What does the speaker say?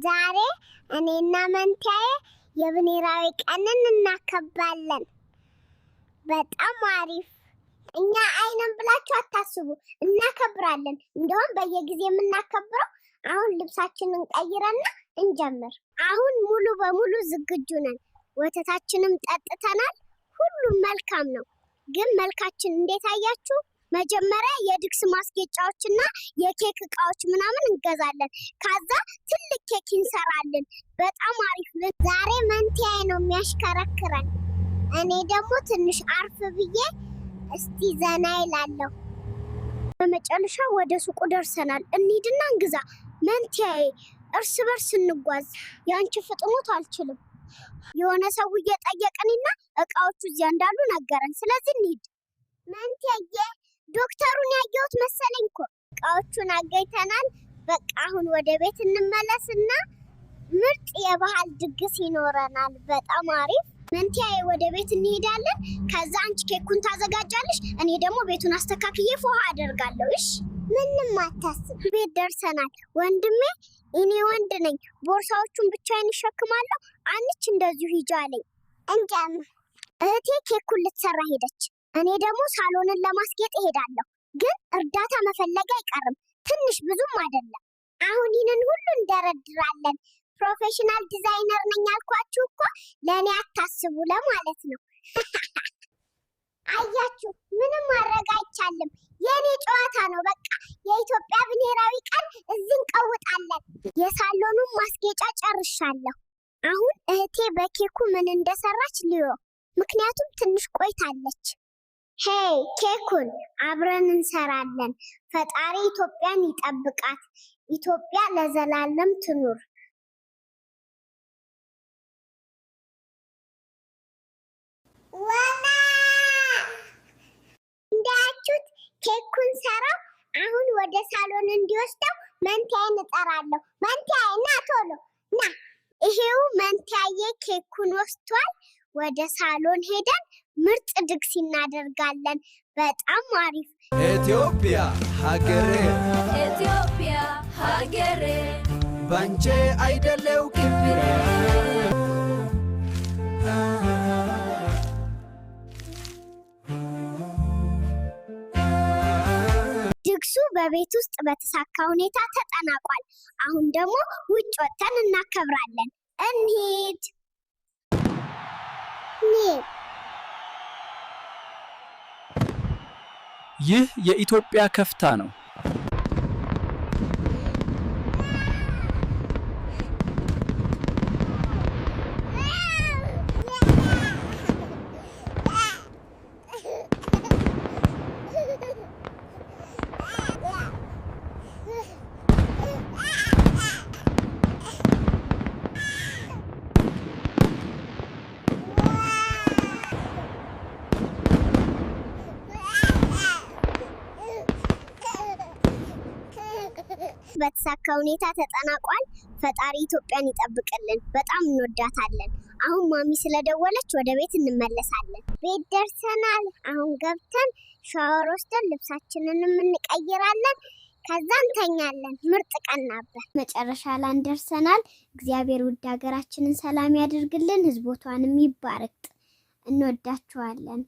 ዛሬ እኔና መንቲያዬ የብሔራዊ ቀንን እናከብራለን። በጣም አሪፍ። እኛ አይነን ብላችሁ አታስቡ፣ እናከብራለን። እንደውም በየጊዜው የምናከብረው አሁን ልብሳችንን ቀይረና እንጀምር። አሁን ሙሉ በሙሉ ዝግጁ ነን። ወተታችንም ጠጥተናል። ሁሉም መልካም ነው። ግን መልካችን እንዴት አያችሁ? መጀመሪያ የድግስ ማስጌጫዎችና የኬክ እቃዎች ምናምን እንገዛለን። ከዛ ትልቅ ኬክ እንሰራለን። በጣም አሪፍ። ዛሬ መንቲያዬ ነው የሚያሽከረክረን። እኔ ደግሞ ትንሽ አርፍ ብዬ እስቲ ዘና ይላለሁ። በመጨረሻ ወደ ሱቁ ደርሰናል። እንሂድና እንግዛ። መንቲያዬ እርስ በርስ እንጓዝ። ያንቺ ፍጥነት አልችልም። የሆነ ሰው እየጠየቀንና እቃዎቹ እዚያ እንዳሉ ነገረን። ስለዚህ እንሂድ። መንቲያዬ ዶክተሩን ያየሁት መሰለኝ እኮ። እቃዎቹን አገኝተናል። በቃ አሁን ወደ ቤት እንመለስና ምርጥ የባህል ድግስ ይኖረናል። በጣም አሪፍ። መንቲያዬ ወደ ቤት እንሄዳለን። ከዛ አንቺ ኬኩን ታዘጋጃለሽ፣ እኔ ደግሞ ቤቱን አስተካክዬ ፎሃ አደርጋለሁ። እሺ? ምንም አታስብ። ቤት ደርሰናል። ወንድሜ እኔ ወንድ ነኝ፣ ቦርሳዎቹን ብቻዬን እሸክማለሁ። አንቺ እንደዚሁ ሂጂ አለኝ። እንጀም እህቴ ኬኩን ልትሰራ ሄደች። እኔ ደግሞ ሳሎንን ለማስጌጥ እሄዳለሁ። ግን እርዳታ መፈለግ አይቀርም። ትንሽ ብዙም አይደለም። አሁን ይህንን ሁሉ እንደረድራለን። ፕሮፌሽናል ዲዛይነር ነኝ አልኳችሁ እኮ። ለእኔ አታስቡ ለማለት ነው። አያችሁ፣ ምንም ማድረግ አይቻልም። የእኔ ጨዋታ ነው። በቃ የኢትዮጵያ ብሔራዊ ቀን እዚህ እንቀውጣለን። የሳሎኑን ማስጌጫ ጨርሻለሁ። አሁን እህቴ በኬኩ ምን እንደሰራች ልዮ፣ ምክንያቱም ትንሽ ቆይታለች። ሄይ ኬኩን አብረን እንሰራለን። ፈጣሪ ኢትዮጵያን ይጠብቃት። ኢትዮጵያ ለዘላለም ትኑር። ዋና እንዳያችሁት ኬኩን ሰራው። አሁን ወደ ሳሎን እንዲወስደው መንቲያዬን እጠራለሁ። መንቲያዬ ና ቶሎ ና። ይሄው መንቲያዬ ኬኩን ወስቷል። ወደ ሳሎን ሄደን ምርጥ ድግስ እናደርጋለን። በጣም አሪፍ። ኢትዮጵያ ሀገሬ፣ ኢትዮጵያ ሀገሬ፣ ባንቺ አይደለው ክብሬ። ድግሱ በቤት ውስጥ በተሳካ ሁኔታ ተጠናቋል። አሁን ደግሞ ውጭ ወጥተን እናከብራለን። እንሂድ። ይህ የኢትዮጵያ ከፍታ ነው። በተሳካ ሁኔታ ተጠናቋል። ፈጣሪ ኢትዮጵያን ይጠብቅልን። በጣም እንወዳታለን። አሁን ማሚ ስለደወለች ወደ ቤት እንመለሳለን። ቤት ደርሰናል። አሁን ገብተን ሻወር ወስደን ልብሳችንንም እንቀይራለን። ከዛ እንተኛለን። ምርጥ ቀን ነበር። መጨረሻ ላይ ደርሰናል። እግዚአብሔር ውድ ሀገራችንን ሰላም ያድርግልን፣ ህዝቦቿንም ይባርክ። እንወዳችኋለን።